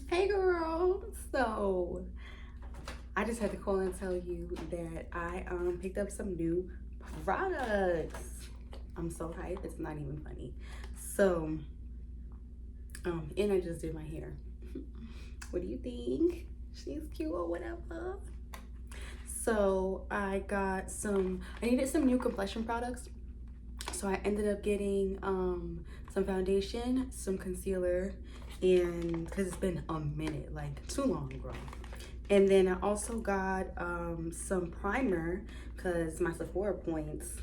Hey girl. So I just had to call and tell you that I picked up some new products. I'm so hyped, it's not even funny. So and I just did my hair. What do you think? She's cute or whatever. So I needed some new complexion products. So I ended up getting some foundation, some concealer, and because it's been a minute, like too long, girl. And then I also got some primer because my Sephora points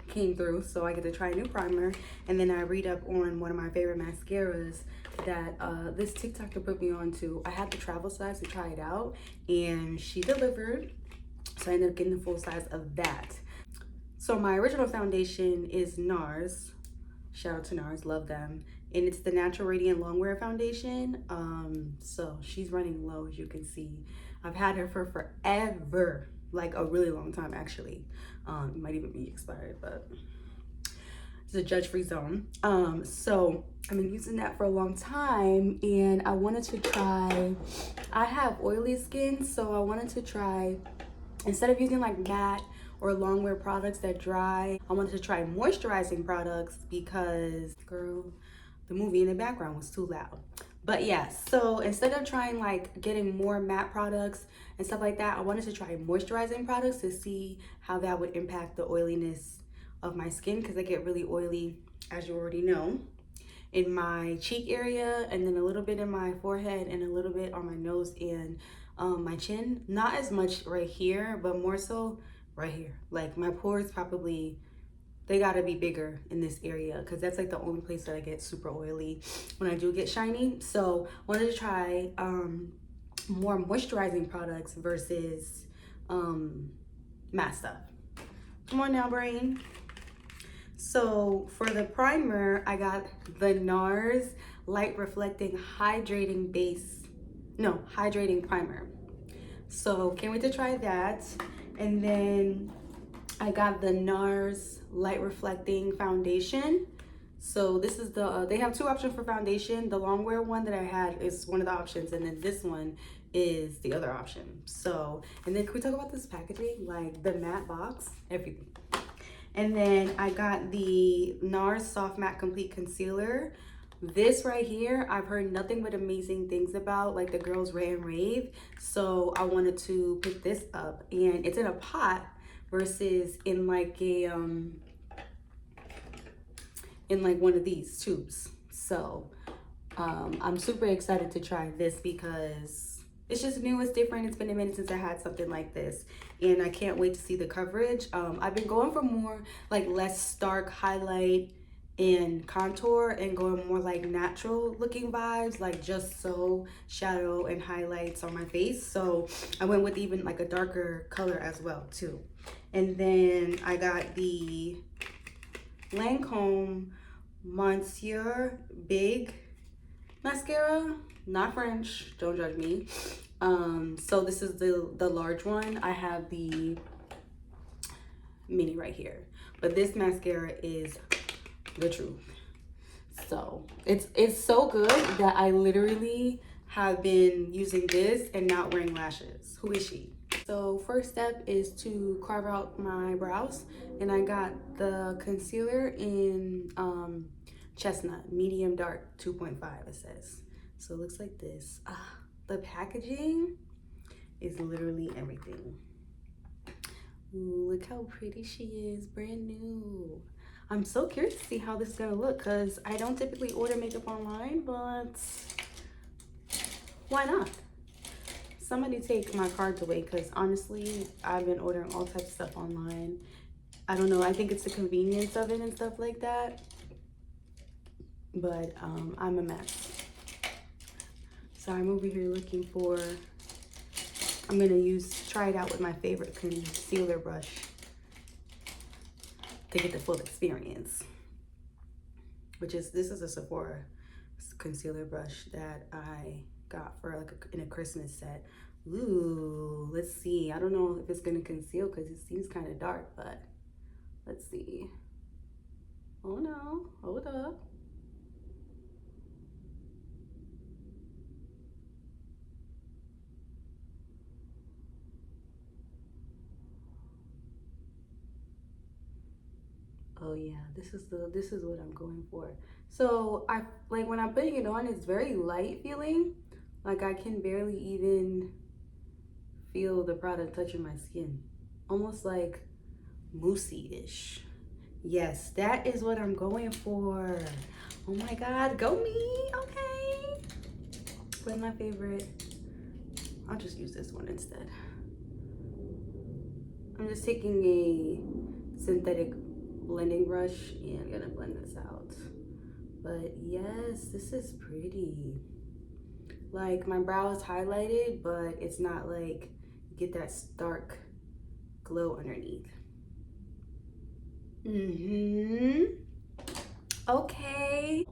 came through, so I get to try a new primer. And then I read up on one of my favorite mascaras that this TikToker put me on to. I had the travel size to try it out, and she delivered. So I ended up getting the full size of that. So my original foundation is NARS. Shout out to NARS, love them. And it's the Natural Radiant Longwear Foundation. So she's running low, as you can see. I've had her for forever, like a really long time actually. It might even be expired, but it's a judge-free zone. So I've been using that for a long time, and I wanted to try, I have oily skin, so I wanted to try, instead of using like matte or long wear products that dry, I wanted to try moisturizing products because, girl, the movie in the background was too loud. But yeah, so instead of trying like getting more matte products and stuff like that, I wanted to try moisturizing products to see how that would impact the oiliness of my skin, because I get really oily, as you already know, in my cheek area, and then a little bit in my forehead, and a little bit on my nose and my chin. Not as much right here, but more so right here. Like my pores probably, they gotta be bigger in this area, because that's like the only place that I get super oily when I do get shiny. So I wanted to try more moisturizing products versus matte stuff. Come on now, brain. So for the primer, I got the NARS Light Reflecting Hydrating Base, no, Hydrating Primer. So can't wait to try that. And then I got the NARS Light Reflecting Foundation. So this is the, they have two options for foundation. The long wear one that I had is one of the options, and then this one is the other option. So, and then can we talk about this packaging? Like the matte box, everything. And then I got the NARS Soft Matte Complete Concealer. This right here, I've heard nothing but amazing things about, like the girls rave and rave. So I wanted to pick this up, and it's in a pot versus in like a in like one of these tubes. So I'm super excited to try this because it's just new, it's different. It's been a minute since I had something like this, and I can't wait to see the coverage. I've been going for more like less stark highlight and contour, and going more like natural looking vibes, like just so shadow and highlights on my face. So I went with even like a darker color as well too. And then I got the Lancome Monsieur Big mascara, not French, don't judge me. So this is the large one. I have the mini right here, but this mascara is the truth. So it's so good that I literally have been using this and not wearing lashes. Who is she? So first step is to carve out my brows, and I got the concealer in chestnut, medium dark 2.5 it says. So it looks like this. The packaging is literally everything. Ooh, look how pretty she is, brand new. I'm so curious to see how this is gonna look, because I don't typically order makeup online, but why not? Somebody take my cards away, because honestly, I've been ordering all types of stuff online. I don't know, I think it's the convenience of it and stuff like that. But I'm a mess. So I'm over here looking for, I'm gonna try it out with my favorite concealer brush to get the full experience. Which is, this is a Sephora concealer brush that I got for like in a Christmas set. Ooh, let's see. I don't know if it's gonna conceal because it seems kind of dark, but let's see. Oh no, hold up. Oh yeah, this is what I'm going for. So I like when I'm putting it on, it's very light feeling. Like I can barely even feel the product touching my skin. Almost like moussey-ish. Yes, that is what I'm going for. Oh my God, go me, okay. What's my favorite? I'll just use this one instead. I'm just taking a synthetic blending brush and I'm gonna blend this out. But yes, this is pretty. Like my brow is highlighted, but it's not like you get that stark glow underneath. Okay.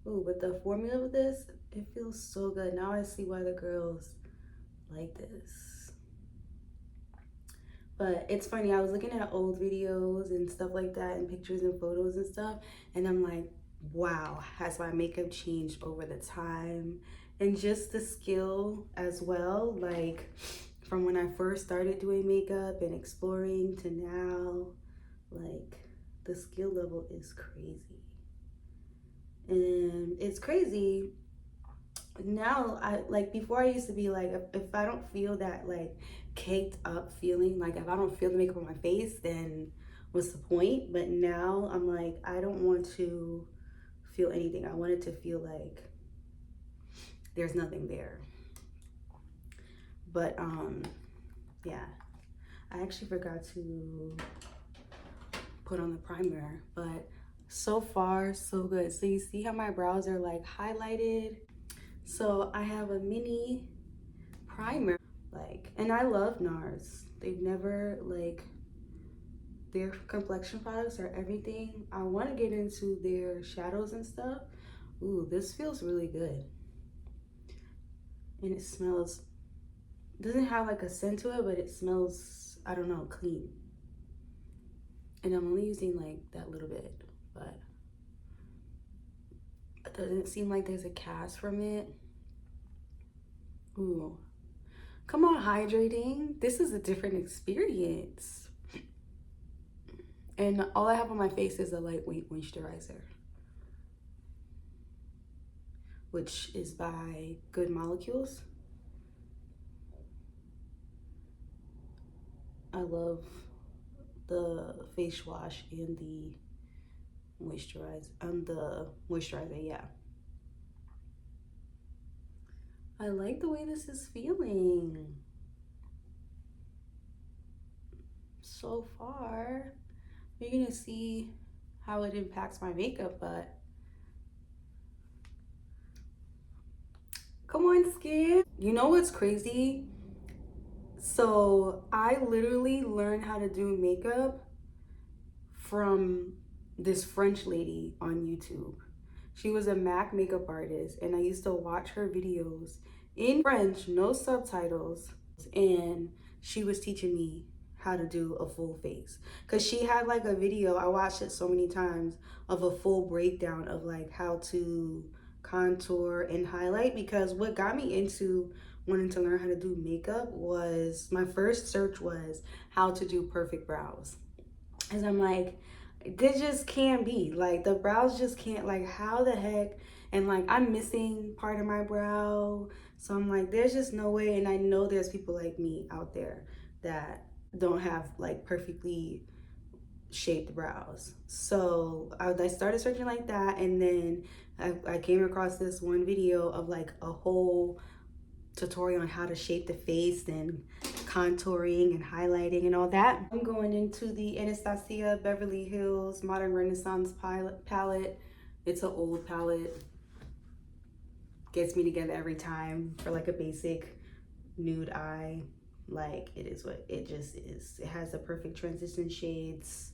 Ooh, but the formula of this, it feels so good. Now I see why the girls like this. But it's funny, I was looking at old videos and stuff like that and pictures and photos and stuff, and I'm like, wow, has my makeup changed over the time? And just the skill as well, like from when I first started doing makeup and exploring to now, like the skill level is crazy. And it's crazy now. I like before I used to be like, if I don't feel that like caked up feeling, like if I don't feel the makeup on my face, then what's the point? But now I'm like, I don't want to feel anything. I want it to feel like there's nothing there. But yeah, I actually forgot to put on the primer, but so far so good. So you see how my brows are like highlighted. So I have a mini primer, like, and I love NARS. They've never like, their complexion products are everything. I want to get into their shadows and stuff. Ooh, this feels really good. And it smells, doesn't have like a scent to it, but it smells, I don't know, clean. And I'm only using like that little bit, but it doesn't seem like there's a cast from it. Ooh, come on, hydrating. This is a different experience. And all I have on my face is a lightweight moisturizer, which is by Good Molecules. I love the face wash and the moisturizer, yeah. I like the way this is feeling so far. You're gonna see how it impacts my makeup, but come on, skin. You know what's crazy? So I literally learned how to do makeup from this French lady on YouTube. She was a MAC makeup artist, and I used to watch her videos in French, no subtitles, and she was teaching me how to do a full face. Because she had like a video, I watched it so many times, of a full breakdown of like how to contour and highlight. Because what got me into wanting to learn how to do makeup was, my first search was how to do perfect brows. Because I'm like, this just can't be. Like, the brows just can't, like, how the heck? And, like, I'm missing part of my brow. So I'm like, there's just no way. And I know there's people like me out there that don't have, like, perfectly shaped brows. So I started searching like that. And then I came across this one video of, like, a whole tutorial on how to shape the face and contouring and highlighting and all that. I'm going into the Anastasia Beverly Hills Modern Renaissance palette. It's an old palette. Gets me together every time for like a basic nude eye. Like, it is what it just is. It has the perfect transition shades.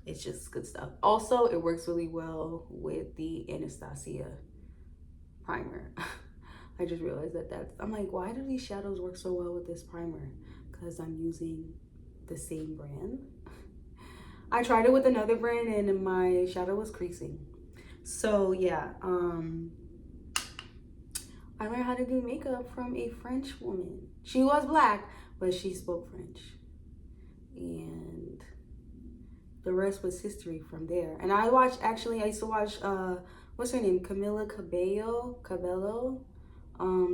It's just good stuff. Also, it works really well with the Anastasia primer. I just realized I'm like, why do these shadows work so well with this primer? Because I'm using the same brand. I tried it with another brand and my shadow was creasing. So yeah, I learned how to do makeup from a French woman. She was black, but she spoke French. And the rest was history from there. And I used to watch what's her name, Camila Cabello.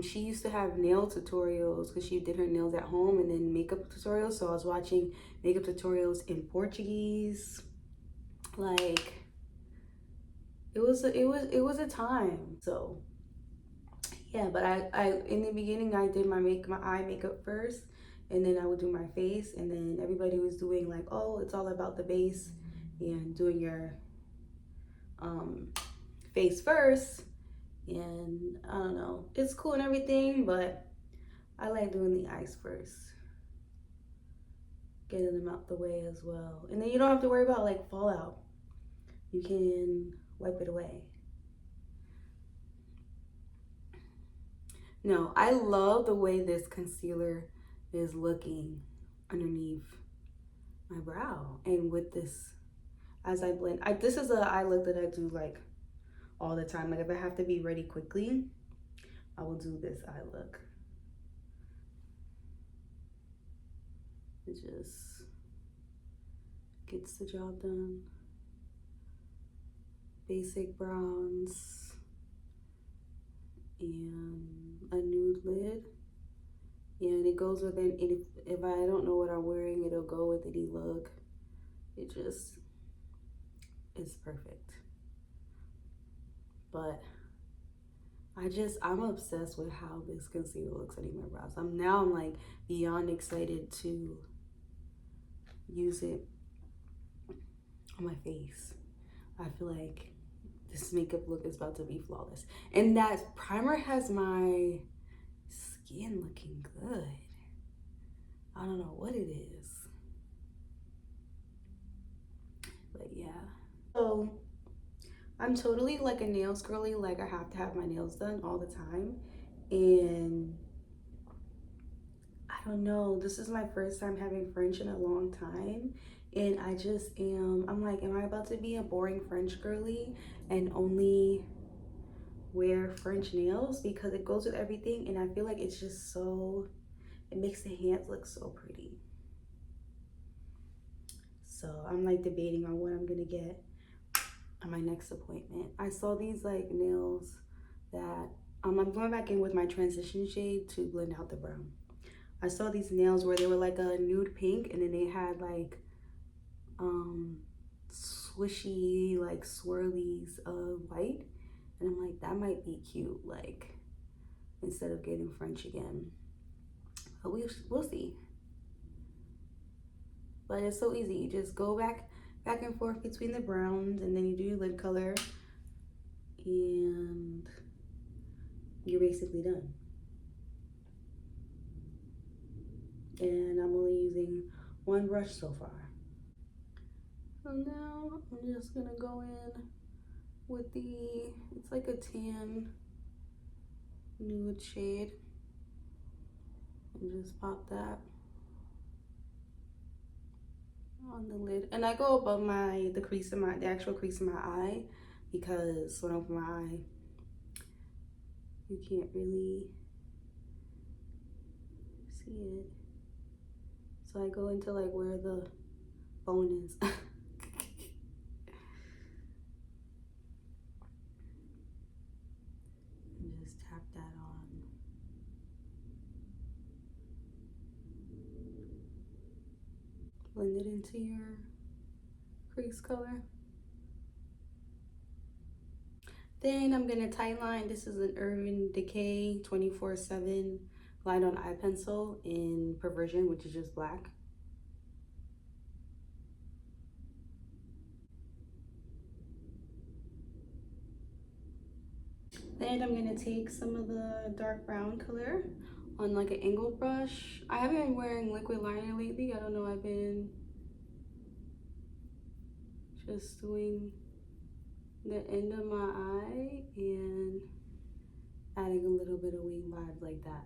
She used to have nail tutorials because she did her nails at home, and then makeup tutorials. So I was watching makeup tutorials in Portuguese. Like it was a time. So yeah, but I in the beginning I did my eye makeup first, and then I would do my face, and then everybody was doing like, oh, it's all about the base and doing your face first. And I don't know, it's cool and everything, but I like doing the eyes first, getting them out the way as well, and then you don't have to worry about like fallout. You can wipe it away. No, I love the way this concealer is looking underneath my brow, and with this, as I blend, this is a eye look that I do like all the time. Like if I have to be ready quickly, I will do this eye look. It just gets the job done. Basic browns and a nude lid. Yeah, and it goes with it. If I don't know what I'm wearing, it'll go with any look. It just is perfect. But I'm obsessed with how this concealer looks underneath my brows. I'm like beyond excited to use it on my face. I feel like this makeup look is about to be flawless. And that primer has my skin looking good. I don't know what it is. But yeah. So I'm totally like a nails girly. Like I have to have my nails done all the time. And I don't know, this is my first time having French in a long time. And I'm like, am I about to be a boring French girly and only wear French nails? Because it goes with everything, and I feel like it's just it makes the hands look so pretty. So I'm like debating on what I'm gonna get on my next appointment. I saw these like nails that I'm going back in with my transition shade to blend out the brown. I saw these nails where they were like a nude pink, and then they had like swishy like swirlies of white, and I'm like, that might be cute, like instead of getting French again. But we'll see. But it's so easy. You just go back and forth between the browns, and then you do your lid color, and you're basically done. And I'm only using one brush so far. So now I'm just gonna go in with it's like a tan nude shade, and just pop that on the lid. And I go above the actual crease in my eye, because when I open my eye, you can't really see it. So I go into like where the bone is. And just tap that on. Blend it into your crease color. Then I'm gonna tightline. This is an Urban Decay 24/7 Glide On Eye Pencil in Perversion, which is just black. Then I'm gonna take some of the dark brown color on like an angled brush. I haven't been wearing liquid liner lately. I don't know, I've been just doing the end of my eye and adding a little bit of wing vibe like that.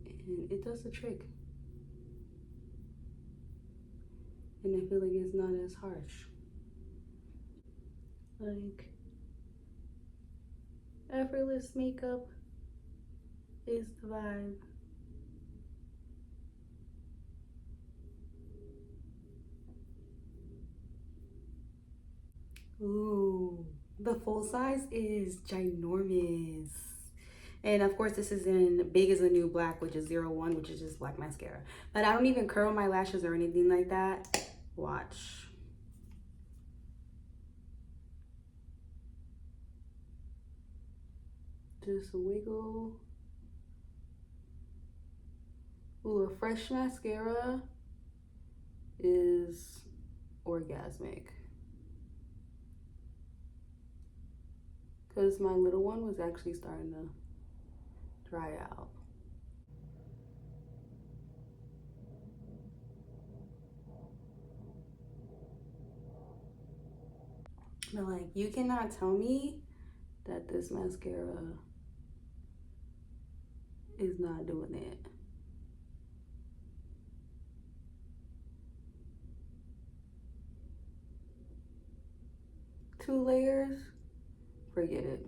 And it does the trick. And I feel like it's not as harsh. Like, effortless makeup is the vibe. Ooh, the full size is ginormous. And of course, this is in Big is the New Black, which is 01, which is just black mascara. But I don't even curl my lashes or anything like that. Watch. Just wiggle. Ooh, a fresh mascara is orgasmic. Because my little one was actually starting to dry out. But like, you cannot tell me that this mascara is not doing it. Two layers, forget it.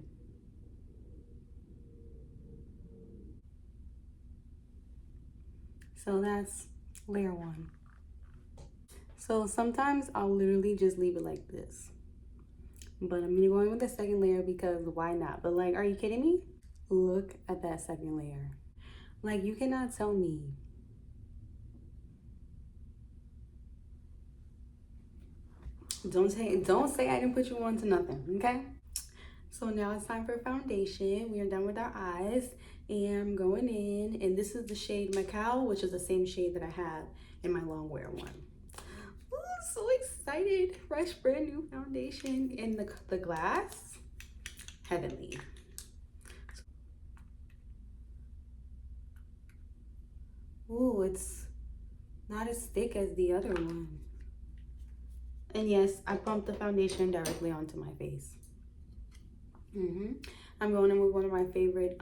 So that's layer one. So sometimes I'll literally just leave it like this. But I'm gonna go in with the second layer because why not? But like, are you kidding me? Look at that second layer. Like, you cannot tell me. Don't say I didn't put you on to nothing, okay? So now it's time for foundation. We are done with our eyes and I'm going in, and this is the shade Macao, which is the same shade that I have in my long wear one. Ooh, so excited. Fresh, brand new foundation in the glass. Heavenly. Ooh, it's not as thick as the other one. And yes, I pumped the foundation directly onto my face. I'm going in with one of my favorite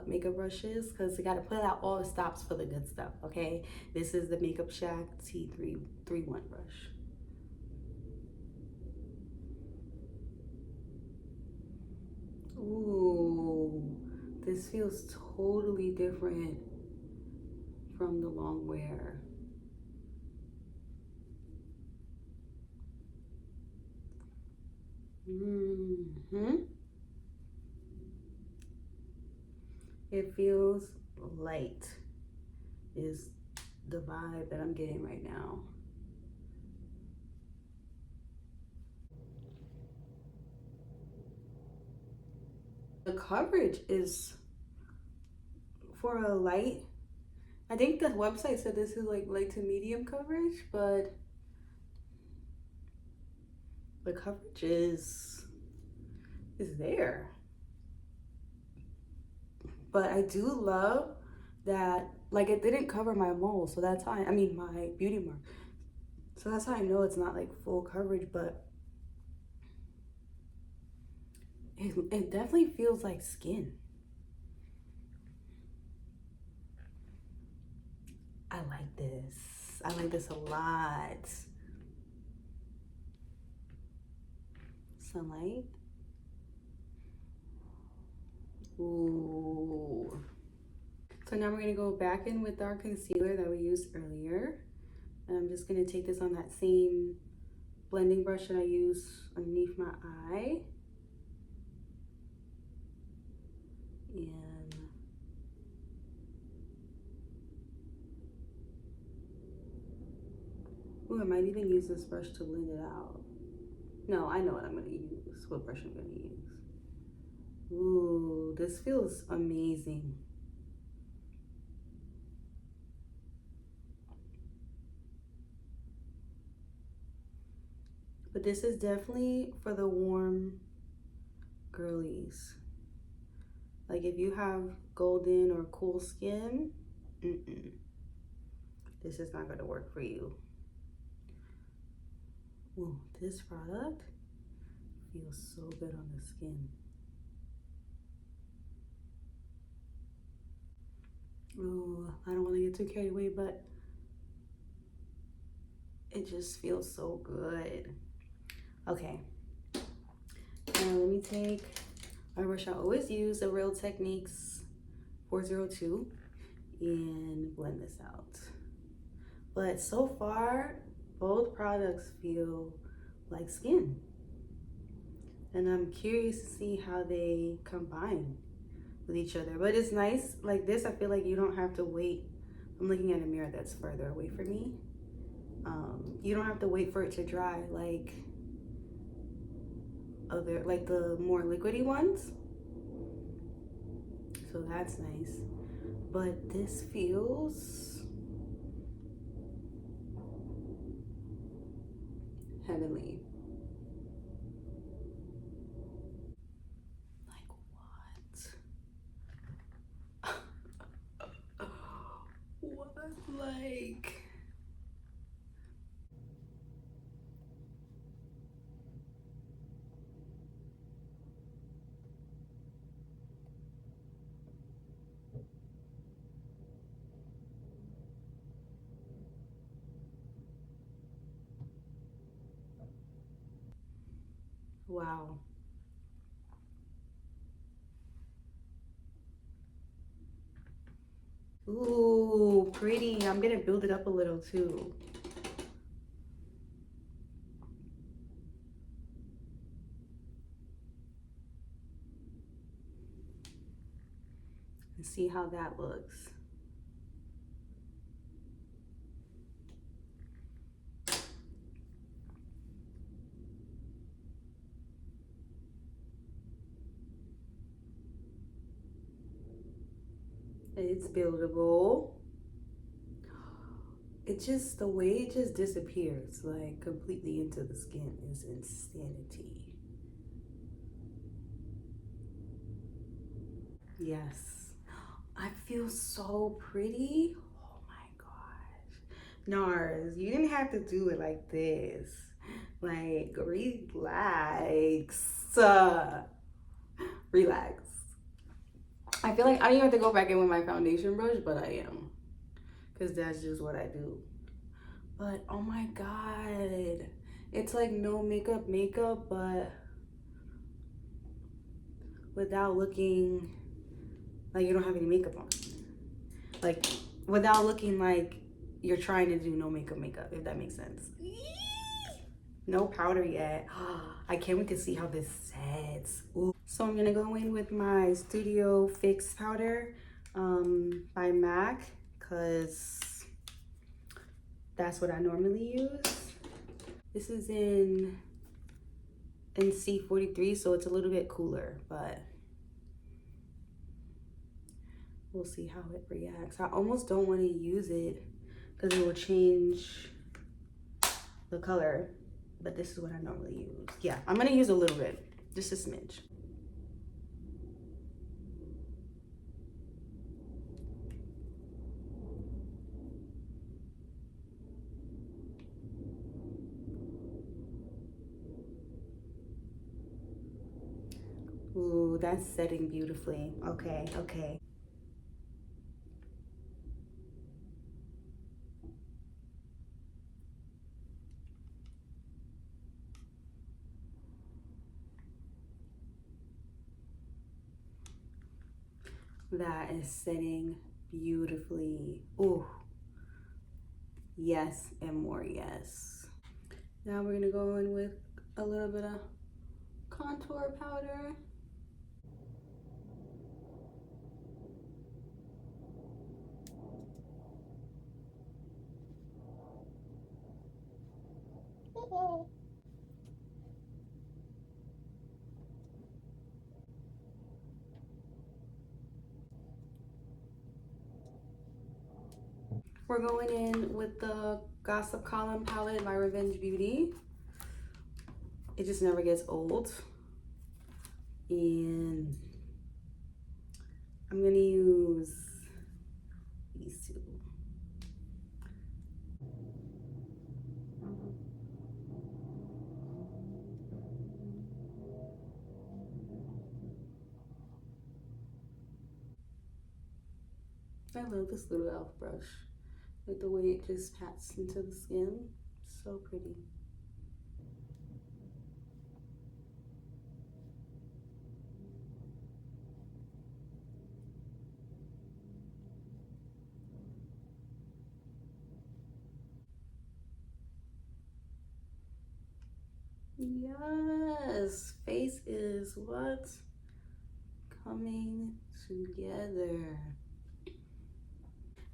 makeup brushes because you got to put out all the stops for the good stuff, okay? This is the Makeup Shack T331 brush. Ooh, this feels totally different from the long wear. It feels light is the vibe that I'm getting right now. The coverage is for a light. I think the website said this is like light to medium coverage, but the coverage is there. But I do love that, like, it didn't cover my mole, so that's how I mean my beauty mark. So that's how I know it's not like full coverage, but it definitely feels like skin. I like this. I like this a lot. Sunlight. Ooh. So now we're gonna go back in with our concealer that we used earlier. And I'm just gonna take this on that same blending brush that I use underneath my eye. And ooh, I might even use this brush to blend it out. No, I know what I'm gonna use, what brush I'm gonna use. Ooh, this feels amazing. But this is definitely for the warm girlies. Like if you have golden or cool skin, this is not gonna work for you. Ooh, this product feels so good on the skin. Ooh, I don't want to get too carried away, but it just feels so good. Okay, now let me take my brush I always use, the Real Techniques 402, and blend this out. But so far, both products feel like skin. And I'm curious to see how they combine with each other. But it's nice like this. I feel like you don't have to wait. I'm looking at a mirror that's further away from me. You don't have to wait for it to dry like other, like the more liquidy ones. So that's nice. But this feels heavenly. Like what? What? Like, wow. Ooh, pretty. I'm gonna build it up a little too. And see how that looks. It's buildable. It just, the way it just disappears like completely into the skin is insanity. Yes. I feel so pretty. Oh my gosh. Nars, you didn't have to do it like this. Like, relax. Relax. I feel like I don't even have to go back in with my foundation brush, but I am. Because that's just what I do. But oh my god. It's like no makeup, but without looking like you don't have any makeup on. Like, without looking like you're trying to do no makeup, if that makes sense. No powder yet. I can't wait to see how this sets. Ooh. So I'm gonna go in with my Studio Fix powder by MAC, because that's what I normally use. This is in C43, so it's a little bit cooler, but we'll see how it reacts. I almost don't want to use it because it will change the color, but this is what I normally use. Yeah, I'm gonna use a little bit, just a smidge. Ooh, that's setting beautifully. Okay, okay. That is setting beautifully. Ooh, yes, and more yes. Now we're gonna go in with a little bit of contour powder. We're going in with the Gossip Column palette by Revenge Beauty. It just never gets old. And I'm gonna use these two. I love this little e.l.f. brush. Like the way it just pats into the skin. So pretty. Yes, face is what's coming together.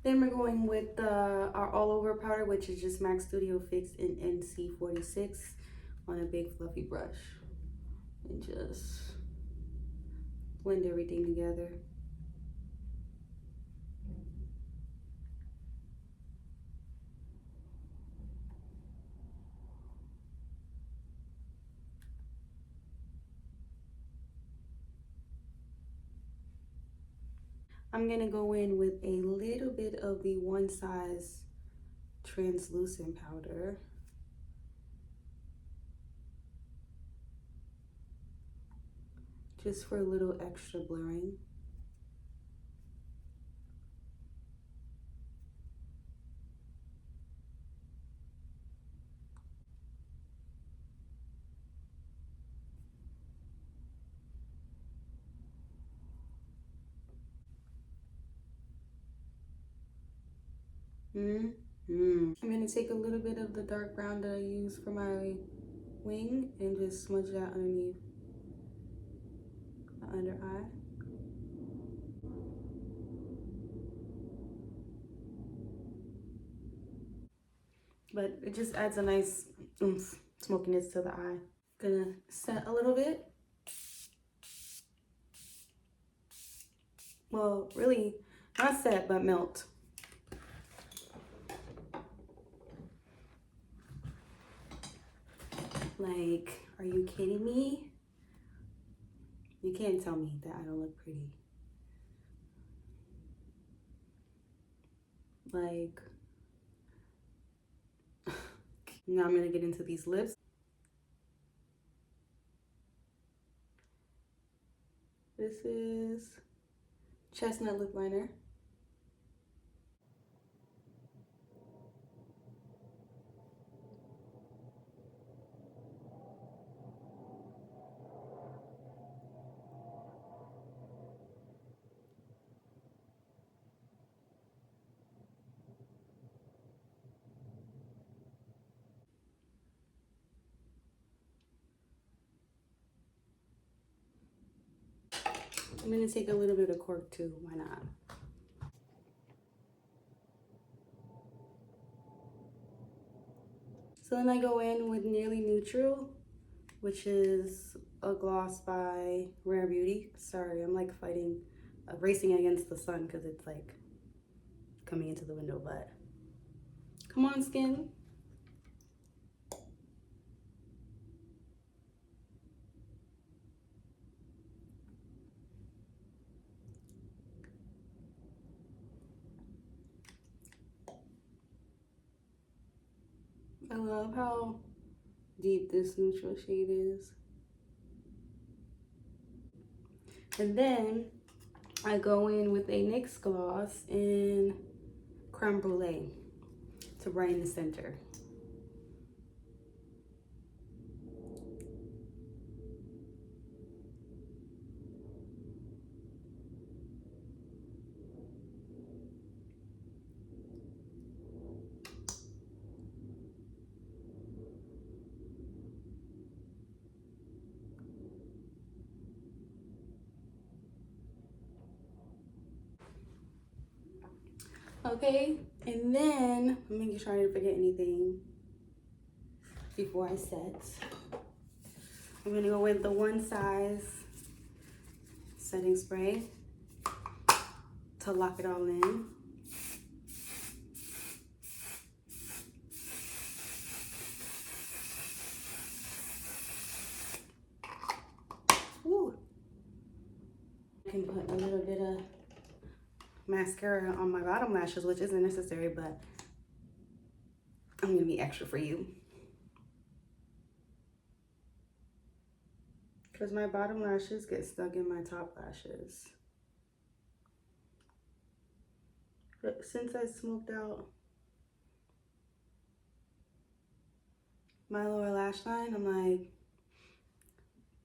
Then we're going with our all over powder, which is just MAC Studio Fix in NC46 on a big fluffy brush. And just blend everything together. I'm gonna go in with a little bit of the One Size translucent powder. Just for a little extra blurring. I'm gonna take a little bit of the dark brown that I use for my wing and just smudge that underneath the under eye. But it just adds a nice oomph, smokiness to the eye. Gonna set a little bit. Well, really, not set, but melt. Like, are you kidding me? You can't tell me that I don't look pretty. Like, now I'm gonna get into these lips. This is Chestnut Lip Liner. I'm gonna take a little bit of cork too, why not? So then I go in with Nearly Neutral, which is a gloss by Rare Beauty. Sorry, I'm like racing against the sun because it's like coming into the window, but come on, skin. I love how deep this neutral shade is. And then I go in with a NYX gloss in Creme Brulee to brighten the center. Okay, and then I'm making sure I didn't forget anything before I set. I'm gonna go with the One Size setting spray to lock it all in. Woo. I can put a little bit of mascara on my bottom lashes, which isn't necessary, but I'm gonna be extra for you. Because my bottom lashes get stuck in my top lashes. But since I smoked out my lower lash line, I'm like,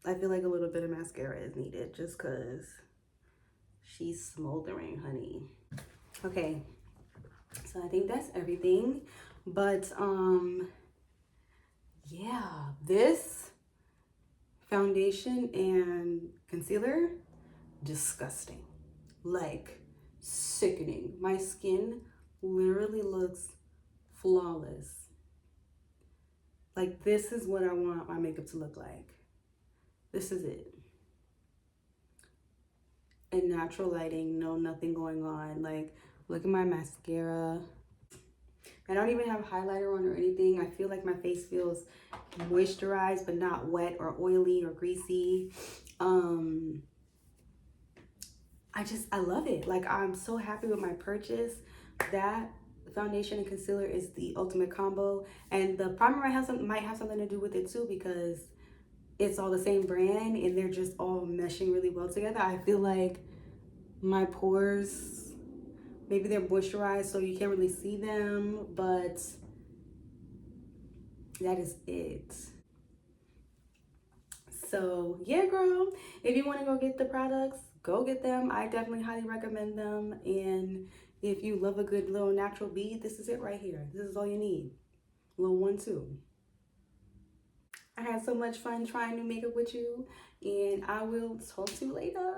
I feel like a little bit of mascara is needed just because she's smoldering, honey. Okay, so I think that's everything. But yeah, this Foundation and concealer, disgusting. Like, sickening. My skin literally looks flawless. Like, this is what I want my makeup to look like. This is it. And natural lighting, no nothing going on. Like, look at my mascara. I don't even have highlighter on or anything. I feel like my face feels moisturized but not wet or oily or greasy. I love it. Like, I'm so happy with my purchase. That foundation and concealer is the ultimate combo, and the primer might have something to do with it too, because it's all the same brand and they're just all meshing really well together. I feel like my pores, maybe they're moisturized so you can't really see them, but that is it. So yeah, girl, if you want to go get the products, go get them. I definitely highly recommend them. And if you love a good little natural bead, this is it right here. This is all you need. Little 1-2. I had so much fun trying new makeup with you, and I will talk to you later.